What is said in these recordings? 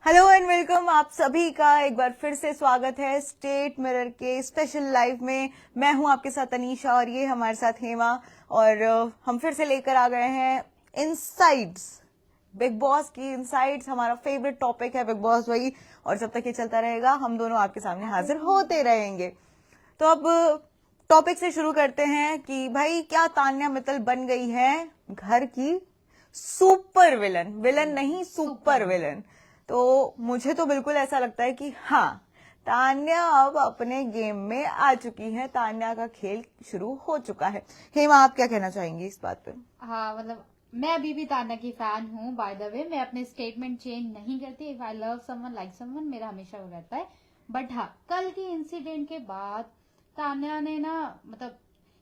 Hello and welcome. आप सभी का एक बार फिर से स्वागत है स्टेट मिरर के स्पेशल लाइव में। मैं हूं आपके साथ अनीशा और ये हमारे साथ हेमा। और हम फिर से लेकर आ गए हैं इनसाइट्स, बिग बॉस की इनसाइट्स। हमारा फेवरेट टॉपिक है बिग बॉस वही, और जब तक ये चलता रहेगा हम दोनों आपके सामने हाजिर होते रहेंगे। तो अब टॉपिक से शुरू करते हैं कि भाई क्या तान्या मित्तल बन गई है घर की सुपर विलन। विलन नहीं, सुपर विलन। तो मुझे तो बिल्कुल ऐसा लगता है कि हाँ, तान्या अब अपने गेम में आ चुकी है, तान्या का खेल शुरू हो चुका है। हेमा, आप क्या कहना चाहेंगी इस बात पे? हाँ मतलब मैं अभी भी तान्या की फैन हूँ। बाय द वे, मैं अपने स्टेटमेंट चेंज नहीं करती। If I love someone like someone, मेरा हमेशा वो रहता है। बट हाँ, कल के इंसिडेंट के बाद तान्या ने ना, मतलब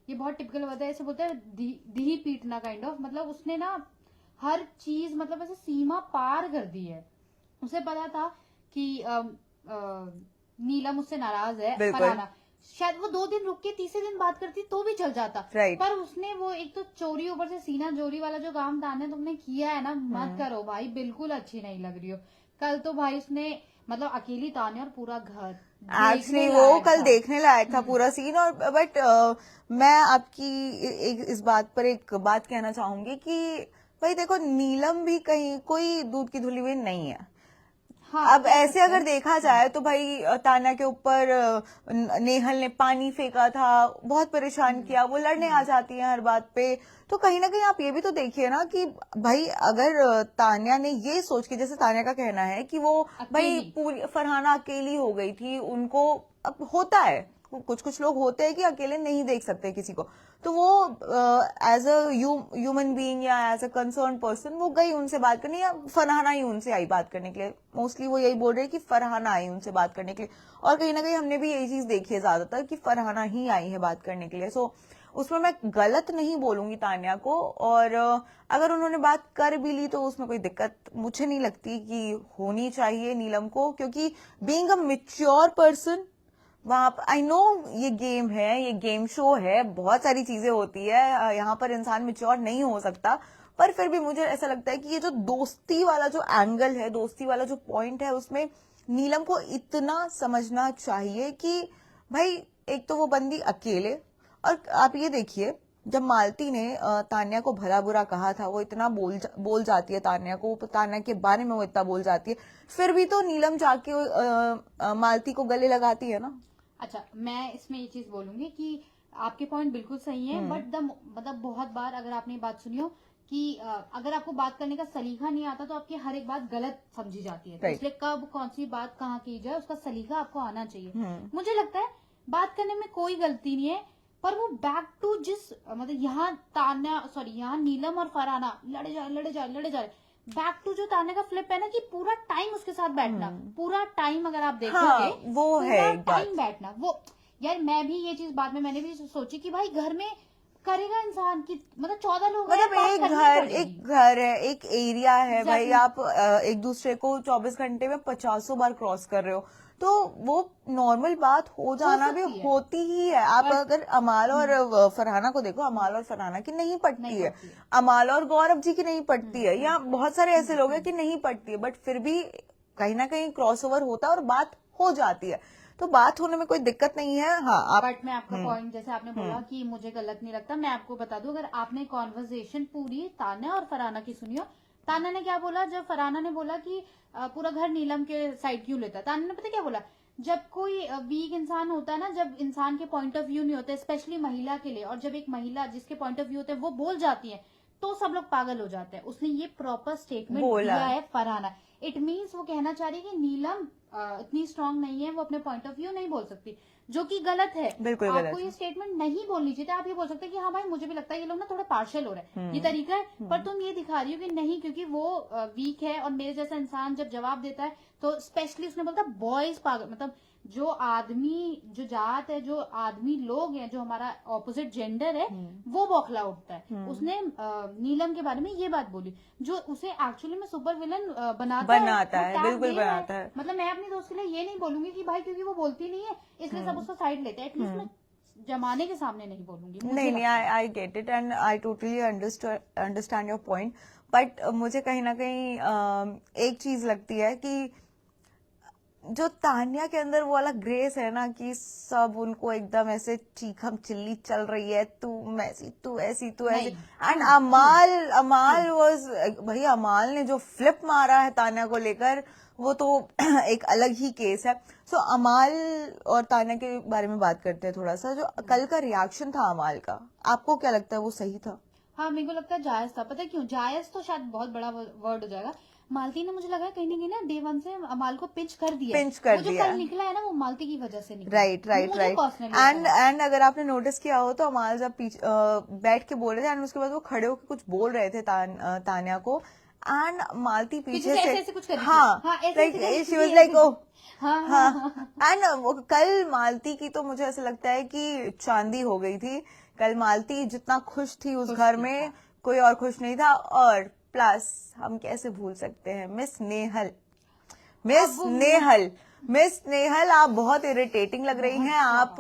ये बहुत टिपिकल होता है, ऐसे बोलते हैं दी पीटना काइंड ऑफ। मतलब उसने ना हर चीज, मतलब ऐसे सीमा पार कर दी है। उसे पता था कि नीलम उससे नाराज है, बिल्कुल। फलाना। शायद वो 2 दिन रुक के तीसरे दिन बात करती तो भी चल जाता। Right. पर उसने वो एक तो चोरी ऊपर से सीना चोरी वाला जो काम तान्या तुमने किया है ना, मत करो भाई, बिल्कुल अच्छी नहीं लग रही हो। कल तो भाई उसने, मतलब अकेली तान्या और पूरा घर एक्चुअली देखने वो लायक कल था। देखने लायक था पूरा सीन। और बट मैं आपकी इस बात पर एक बात कहना चाहूंगी कि भाई देखो, नीलम भी कहीं कोई दूध की धुली हुई नहीं है। हाँ, अब कह ऐसे सकते अगर हैं। देखा जाए तो भाई तान्या के ऊपर नेहल ने पानी फेंका था, बहुत परेशान किया, वो लड़ने आ जाती है हर बात पे। तो कहीं ना कहीं आप ये भी तो देखिए ना कि भाई अगर तान्या ने ये सोच के, जैसे तान्या का कहना है कि वो भाई अकेली। पूरी फरहाना अकेली हो गई थी, उनको अब होता है, कुछ कुछ लोग होते हैं कि अकेले नहीं देख सकते किसी को। तो वो एज अ ह्यूमन बीइंग या एज अ कंसर्न पर्सन वो गई उनसे बात करने, या फरहाना ही उनसे आई बात करने के लिए। मोस्टली वो यही बोल रहे हैं कि फरहाना आई उनसे बात करने के लिए। और कहीं ना कहीं हमने भी यही चीज देखी है ज्यादातर कि फरहाना ही आई है बात करने के लिए। सो उसमें मैं गलत नहीं बोलूंगी तान्या को। और अगर उन्होंने बात कर भी ली तो उसमें कोई दिक्कत मुझे नहीं लगती कि होनी चाहिए नीलम को, क्योंकि बीइंग अ मेच्योर पर्सन वहां पर, आई नो ये गेम है, ये गेम शो है, बहुत सारी चीजें होती है, यहाँ पर इंसान मेच्योर नहीं हो सकता। पर फिर भी मुझे ऐसा लगता है कि ये जो दोस्ती वाला जो एंगल है, दोस्ती वाला जो पॉइंट है, उसमें नीलम को इतना समझना चाहिए कि भाई एक तो वो बंदी अकेले। और आप ये देखिए, जब मालती ने तान्या को भला बुरा कहा था, वो इतना बोल जाती है तान्या को, तान्या के बारे में वो इतना बोल जाती है, फिर भी तो नीलम जाके मालती को गले लगाती है ना। अच्छा, मैं इसमें ये चीज बोलूंगी कि आपके पॉइंट बिल्कुल सही है। बट द मतलब बहुत बार अगर आपने ये बात सुनी हो कि अगर आपको बात करने का सलीका नहीं आता तो आपकी हर एक बात गलत समझी जाती है। तो Right. इसलिए कब कौन सी बात कहाँ की जाए, उसका सलीका आपको आना चाहिए। मुझे लगता है बात करने में कोई गलती नहीं है। पर वो बैक टू जिस, मतलब यहाँ तान्या, सॉरी, यहाँ नीलम और फरहाना लड़े जा लड़े जा लड़े जा रहे, बैक टू जो तान्या का फ्लिप है ना, कि पूरा टाइम उसके साथ बैठना, पूरा टाइम अगर आप देखोगे, हाँ, वो है पूरा एक बात। टाइम बैठना वो। यार मैं भी ये चीज बाद में मैंने भी सोची कि भाई घर में करेगा इंसान की, मतलब 14 लोग हैं, मतलब बात एक करनी घर, पड़ेगी। एक घर है, एक एरिया है भाई, एग्जैक्टली। आप एक दूसरे को 24 घंटे में 50 बार क्रॉस कर रहे हो, तो वो नॉर्मल बात हो हो जाना भी सकती है, होती ही है। आप बट अगर अमाल और फरहाना को देखो, अमाल और फरहाना की नहीं पटती नहीं है, पड़ती है। अमाल और गौरव जी की नहीं पटती है, या बहुत सारे ऐसे लोग हैं कि नहीं पटती है, बट फिर भी कहीं ना कहीं क्रॉस ओवर होता है और बात हो जाती है। तो बात होने में कोई दिक्कत नहीं है। हाँ, आप बट मैं आपका पॉइंट, जैसे आपने बोला कि मुझे गलत नहीं लगता, मैं आपको बता दूं, अगर आपने कॉन्वर्जेशन पूरी तान्या और फरहाना की सुनी हो, तान्या ने क्या बोला जब फरहाना ने बोला कि पूरा घर नीलम के साइड क्यों लेता है, तान्या ने पता क्या बोला? जब कोई वीक इंसान होता है ना, जब इंसान के पॉइंट ऑफ व्यू नहीं होते, स्पेशली महिला के लिए, और जब एक महिला जिसके पॉइंट ऑफ व्यू होते हैं वो बोल जाती है, तो सब लोग पागल हो जाते हैं। उसने ये प्रॉपर स्टेटमेंट बोला। दिया है फरहाना। इट मीन्स वो कहना चाह रही है कि नीलम इतनी स्ट्रांग नहीं है, वो अपने पॉइंट ऑफ व्यू नहीं बोल सकती, जो कि गलत है। बिल्कुल आपको गलत ये है। स्टेटमेंट नहीं बोलनी चाहिए। आप ये बोल सकते हैं कि हाँ भाई, मुझे भी लगता है ये लोग ना थोड़े पार्शियल हो रहे हैं, ये तरीका है। पर तुम ये दिखा रही हो कि नहीं, क्योंकि वो वीक है, और मेरे जैसा इंसान जब जवाब देता है तो स्पेशली उसने बोलता बॉयज पागल, मतलब जो आदमी, जो जात है, जो आदमी लोग हैं, जो हमारा ऑपोजिट जेंडर है, वो बौखला उठता है। उसने नीलम के बारे में ये बात बोली, जो उसे एक्चुअली में सुपर विलन बनाता है, बनाता वो है, टैग बिल्कुल दे रहा बनाता है। है। मतलब मैं अपनी दोस्त के लिए ये नहीं बोलूंगी कि भाई क्योंकि वो बोलती नहीं है इसलिए सब उसका साइड लेते हैं। एटलीस्ट मैं जमाने के सामने नहीं बोलूंगी, मुझे नहीं नहीं, लगता है। I get it and I totally understand your point. But मुझे कहीं ना कहीं एक चीज लगती है कि जो तान्या के अंदर वो वाला ग्रेस है ना कि सब उनको एकदम ऐसे चीखम चिल्ली चल रही है, तू ऐसी तू ऐसी तू ऐसी। एंड अमाल वाज, भाई अमाल ने जो फ्लिप मारा है तान्या को लेकर, वो तो एक अलग ही केस है। सो अमाल और तान्या के बारे में बात करते हैं थोड़ा सा। जो कल का रिएक्शन था अमाल का, आपको क्या लगता है वो सही था? हाँ, मेरे को लगता है जायज था। पता है क्यों? जायज तो शायद बहुत बड़ा वर्ड हो जाएगा। मालती ने मुझे लगा कहीं ना कहीं ना डे वन से अमाल को पिंच कर दिया है। पिंच कर वो जो दिया कल है। निकला है ना, वो मालती की वजह से निकला। राइट राइट मुझे राइट। personally ऐसा एंड अगर आपने नोटिस किया हो तो अमाल जब बैठ के बोल रहे थे एंड उसके बाद वो खड़े होकर कुछ बोल रहे थे तान्या को, एंड मालती पीछे से ऐसे कुछ कर रही थी। हाँ, हाँ, ऐसे लाइक कर रही शी थी, वाज ऐसे लाइक थी। ओह हाँ हाँ। एंड कल मालती की तो मुझे ऐसा लगता है कि चांदी हो गई थी। कल मालती जितना खुश थी उस घर में, कोई और खुश नहीं था। और प्लस हम कैसे भूल सकते हैं मिस नेहल। मिस नेहल आप बहुत इरिटेटिंग लग रही हैं। आप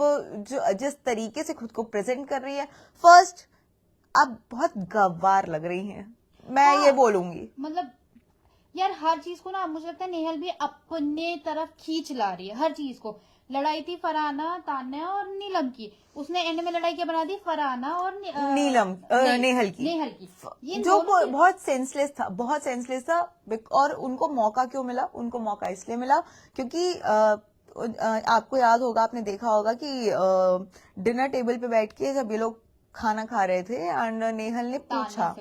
जो जिस तरीके से खुद को प्रेजेंट कर रही है, फर्स्ट आप बहुत गवार लग रही हैं, मैं ये बोलूंगी। मतलब यार हर चीज को ना मुझे लगता है नेहल भी अपने तरफ खींच ला रही है। हर चीज को लड़ाई थी फरहाना, तान्या और नीलम की, उसने एंड में लड़ाई क्या बना दी? फरहाना और नेहल की ये जो बहुत सेंसलेस था, बहुत सेंसलेस था। और उनको मौका क्यों मिला? उनको मौका इसलिए मिला क्योंकि आपको याद होगा, आपने देखा होगा कि डिनर टेबल पे बैठ के जब ये लोग खाना खा रहे थे एंड नेहल ने पूछा,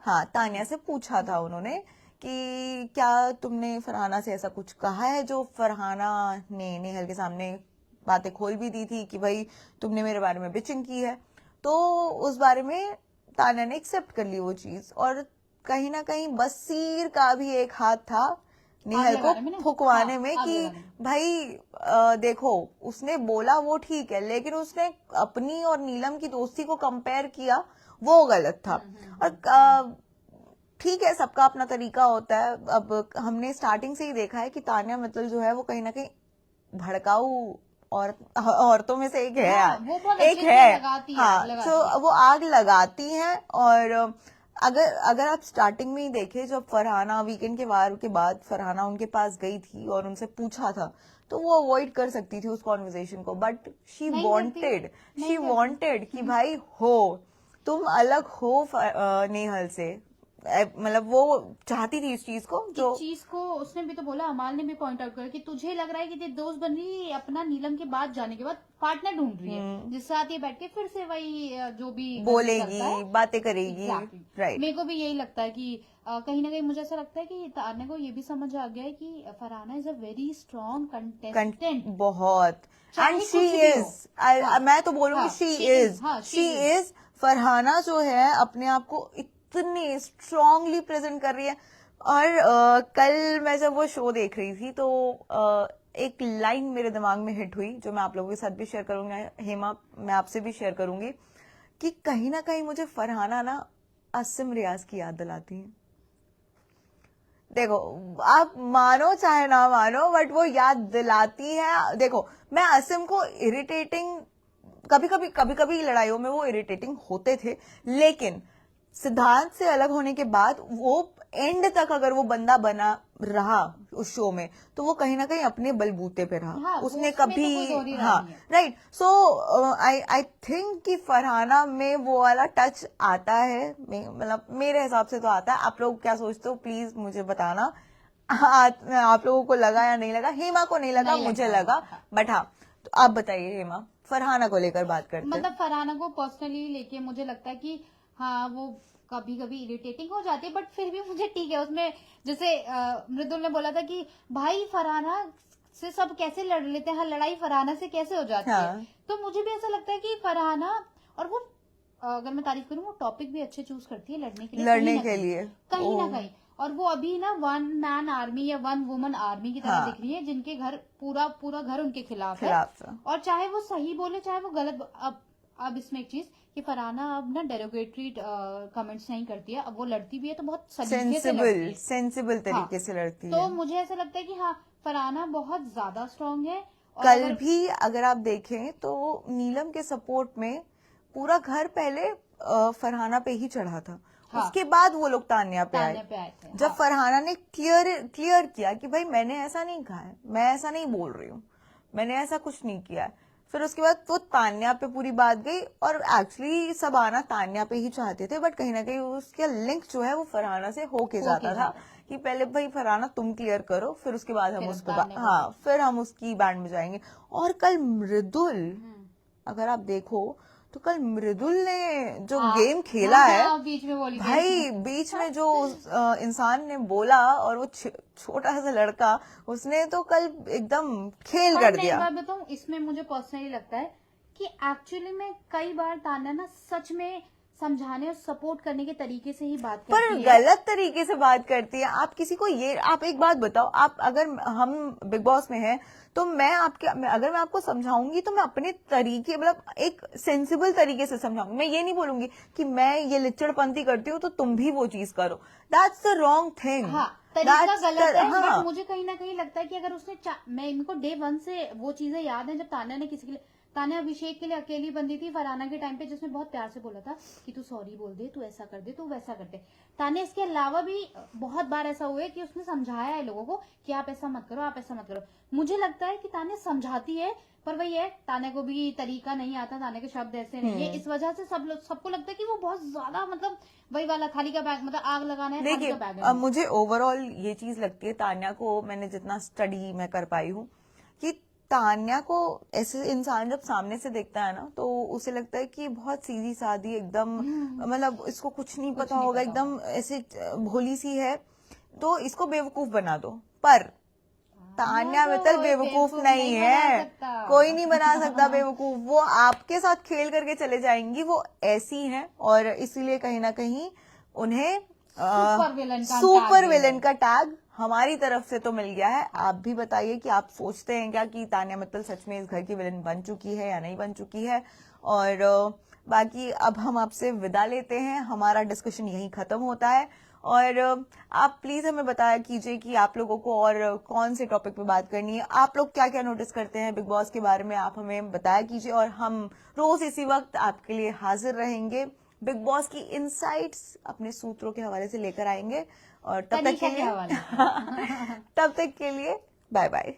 हाँ तान्या से पूछा था उन्होंने कि क्या तुमने फरहाना से ऐसा कुछ कहा है? जो फरहाना ने नेहल के सामने बातें खोल भी दी थी कि भाई तुमने मेरे बारे में बिचिंग की है। तो उस बारे में तान्या ने एक्सेप्ट कर ली वो चीज, और कहीं ना कहीं बसीर का भी एक हाथ था नेहल को फुकवाने में कि भाई देखो उसने बोला वो ठीक है, लेकिन उसने अपनी और नीलम की दोस्ती को कंपेयर किया, वो गलत था। और ठीक है, सबका अपना तरीका होता है। अब हमने स्टार्टिंग से ही देखा है कि तान्या मित्तल जो है वो कहीं ना कहीं भड़काऊ और औरतों में से एक है। एक है हाँ, तो वो आग लगाती हैं। और अगर आप स्टार्टिंग में ही देखे, जब फरहाना वीकेंड के वार के बाद फरहाना उनके पास गई थी और उनसे पूछा था, तो वो अवॉइड कर सकती थी उस कॉन्वर्जेशन को, बट शी वांटेड कि भाई हो तुम अलग हो नेहल से। मतलब वो चाहती थी इस चीज को। जो चीज को उसने भी तो बोला, अमाल ने भी पॉइंट आउट किया कि तुझे लग रहा है कि तेरी दोस्त बन रही अपना नीलम के बाद जाने के बाद पार्टनर ढूंढ रही है जिसके साथ ये बैठ के फिर से वही जो भी बोलेगी, बातें करेगी। राइट, मेरे को भी यही लगता है कि कहीं ना कहीं मुझे ऐसा लगता है कि तान्या को ये भी समझ आ गया है कि Farhana is a very strong contestant, बहुत। एंड शी इज, मैं तो बोलूंगी शी इज। फरहाना जो है अपने आप को इतनी स्ट्रांगली प्रेजेंट कर रही है। और कल मैं जब वो शो देख रही थी तो एक लाइन मेरे दिमाग में हिट हुई जो मैं आप लोगों के साथ भी शेयर करूंगी। हेमा, मैं आपसे भी शेयर करूंगी कि कहीं ना कहीं मुझे फरहाना ना आसिम रियाज की याद दिलाती है। देखो आप मानो चाहे ना मानो, बट वो याद दिलाती है। देखो मैं आसिम को इरिटेटिंग, कभी कभी लड़ाइयों में वो इरिटेटिंग होते थे, लेकिन सिद्धांत से अलग होने के बाद वो एंड तक अगर वो बंदा बना रहा उस शो में, तो वो कहीं ना कहीं अपने बलबूते पे रहा। उसने कभी राइट। सो आई थिंक कि फरहाना में वो वाला टच आता है, मतलब मेरे हिसाब से तो आता है। आप लोग क्या सोचते हो प्लीज मुझे बताना। आप लोगों को लगा या नहीं लगा? हेमा को नहीं लगा, मुझे लगा। बट हाँ, तो आप बताइए हेमा, फरहाना को लेकर बात करते हैं। मतलब फरहाना को पर्सनली लेके मुझे लगता है कि हाँ वो कभी कभी इरिटेटिंग हो जाती है, बट फिर भी मुझे ठीक है। उसमें जैसे मृदुल ने बोला था कि भाई फरहाना से सब कैसे लड़ लेते हैं, लड़ाई फरहाना से कैसे हो जाती है। तो मुझे भी ऐसा लगता है कि फरहाना, और वो अगर मैं तारीफ करूँ, वो टॉपिक भी अच्छे चूज करती है लड़ने के लिए कहीं ना कहीं। और वो अभी ना वन मैन आर्मी या वन वुमन आर्मी की तरह दिख रही है, जिनके घर पूरा घर उनके खिलाफ है। और चाहे वो सही बोले चाहे वो गलत। अब इसमें एक चीज कि फरहाना अब ना डेरोगेटरी कमेंट्स नहीं करती है, अब वो लड़ती भी है तो बहुत सेंसिबल तरीके से लड़ती है। तो मुझे ऐसा लगता है कि हाँ फरहाना बहुत ज्यादा स्ट्रांग है। कल भी अगर आप देखें तो नीलम के सपोर्ट में पूरा घर पहले फरहाना पे ही चढ़ा था। हाँ। उसके बाद वो लोग तान्या पे तान्या आए। पे आए थे, जब हाँ। फरहाना ने क्लियर किया कि भाई मैंने ऐसा नहीं कहा है, मैं ऐसा नहीं बोल रही हूँ, मैंने ऐसा कुछ नहीं किया है, फिर उसके बाद वो तान्या पे पूरी बात गई। और एक्चुअली सब आना तान्या पे ही चाहते थे, बट कहीं ना कहीं उसका लिंक जो है वो फरहाना से होके जाता था कि पहले भाई फरहाना तुम क्लियर करो, फिर उसके बाद हम फिर उसको तान्या हाँ फिर हम उसकी बैंड में जाएंगे। और कल मृदुल, अगर आप देखो तो कल मृदुल ने जो गेम खेला है, बीच में बोली थी। भाई बीच में जो इंसान ने बोला, और वो छोटा सा लड़का, उसने तो कल एकदम खेल पर कर मैं एक दिया। बात बताऊं, इसमें मुझे पर्सनली लगता है कि एक्चुअली में कई बार तान्या ना सच में समझाने और सपोर्ट करने के तरीके से ही बात पर करती है। गलत तरीके से बात करती है। आप किसी को ये, आप एक बात बताओ, आप अगर हम बिग बॉस में हैं तो मैं अगर मैं आपको समझाऊंगी तो मैं अपने तरीके, मतलब एक सेंसिबल तरीके से समझाऊंगी। मैं ये नहीं बोलूंगी कि मैं ये लिच्चड़पंती करती हूँ तो तुम भी वो चीज करो। That's the wrong thing. हाँ, तरीका गलत है। हाँ। बट मुझे कहीं ना कहीं लगता है कि अगर उसने मैं इनको डे 1 से वो चीजें याद है जब तान्या ने किसी के लिए, तान्या अभिषेक के लिए अकेली बंदी थी फरहाना के टाइम पे, जिसमें बहुत प्यार से बोला था कि तू सॉरी बोल दे, तू ऐसा कर दे, तू वैसा कर दे। तान्या इसके अलावा भी बहुत बार ऐसा हुआ है कि उसने समझाया है लोगों को कि आप ऐसा मत करो, आप ऐसा मत करो। मुझे लगता है कि तान्या समझाती है, पर वही है, तान्या को भी तरीका नहीं आता, तान्या के शब्द ऐसे नहीं है, इस वजह से सबको लगता है कि वो बहुत ज्यादा, मतलब वही वाला थाली का बैग, मतलब आग लगाना है, थाली का बैग देखिए है। मुझे ओवरऑल ये चीज लगती है, तान्या को मैंने जितना स्टडी मैं कर पाई हूँ, कि तान्या को ऐसे इंसान जब सामने से देखता है ना तो उसे लगता है कि बहुत सीधी सादी एकदम, मतलब इसको कुछ नहीं पता होगा, एकदम ऐसे भोली सी है, तो इसको बेवकूफ बना दो। पर तान्या तो मित्तल बेवकूफ नहीं बना है, सकता। कोई नहीं बना सकता बेवकूफ। वो आपके साथ खेल करके चले जाएंगी, वो ऐसी हैं, और इसीलिए कहीं ना कहीं उन्हें सुपर विलन का टैग हमारी तरफ से तो मिल गया है। आप भी बताइए कि आप सोचते हैं क्या कि तान्या मित्तल सच में इस घर की विलन बन चुकी है या नहीं बन चुकी है। और बाकी अब हम आपसे विदा लेते हैं, हमारा डिस्कशन यहीं खत्म होता है। और आप प्लीज हमें बताया कीजिए कि आप लोगों को और कौन से टॉपिक पे बात करनी है, आप लोग क्या क्या नोटिस करते हैं बिग बॉस के बारे में, आप हमें बताया कीजिए। और हम रोज इसी वक्त आपके लिए हाजिर रहेंगे, बिग बॉस की इनसाइट्स अपने सूत्रों के हवाले से लेकर आएंगे। और तब तक के लिए बाय बाय।